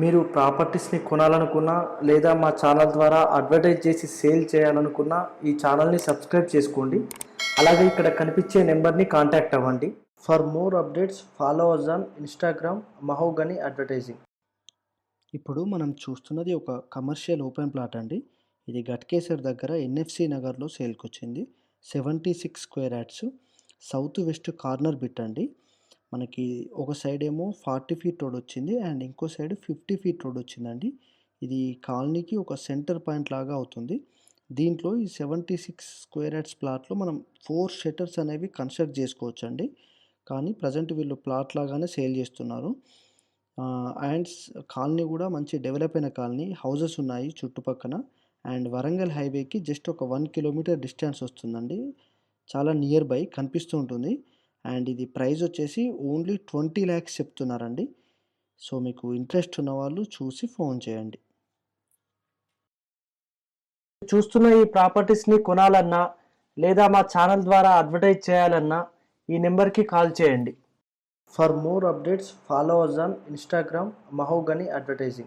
మీరు ప్రాపర్టీస్ని కొనాలనుకున్నా లేదా మా ఛానల్ ద్వారా అడ్వర్టైజ్ చేసి సేల్ చేయాలనుకున్నా ఈ ఛానల్ని సబ్స్క్రైబ్ చేసుకోండి. అలాగే ఇక్కడ కనిపించే నెంబర్ని కాంటాక్ట్ అవ్వండి. For more updates follow us on Instagram Mahogany Advertising. ఇప్పుడు మనం చూస్తున్నది ఒక కమర్షియల్ ఓపెన్ ప్లాట్ అండి. ఇది గట్కేసర్ దగ్గర ఎన్ఎఫ్సి నగర్లో సేల్కి వచ్చింది. 76 square yards south west corner bit అండి. మనకి ఒక సైడ్ ఏమో 40 ఫీట్ రోడ్ వచ్చింది అండ్ ఇంకో సైడ్ 50 ఫీట్ రోడ్ వచ్చిందండి. ఇది కాలనీకి ఒక సెంటర్ పాయింట్ లాగా అవుతుంది. దీంట్లో ఈ 76 స్క్వేర్ యార్డ్స్ ప్లాట్లో మనం 4 షట్టర్స్ అనేవి కన్స్ట్రక్ట్ చేసుకోవచ్చండి. కానీ ప్రజెంట్ వీళ్ళు ప్లాట్ లాగానే సేల్ చేస్తున్నారు. అండ్ కాలనీ కూడా మంచి డెవలప్ అయిన కాలనీ, హౌసెస్ ఉన్నాయి చుట్టుపక్కన. అండ్ వరంగల్ హైవేకి జస్ట్ ఒక 1 కిలోమీటర్ డిస్టెన్స్ వస్తుందండి. చాలా నియర్ బై కనిపిస్తూ ఉంటుంది. అండ్ ఇది ప్రైస్ వచ్చేసి ఓన్లీ 20 lakhs చెప్తున్నారండి. సో మీకు ఇంట్రెస్ట్ ఉన్న వాళ్ళు చూసి ఫోన్ చేయండి. చూస్తున్న ఈ ప్రాపర్టీస్ని కొనాలన్నా లేదా మా ఛానల్ ద్వారా అడ్వర్టైజ్ చేయాలన్నా ఈ నెంబర్కి కాల్ చేయండి. For more updates follow us on Instagram Mahogany advertising.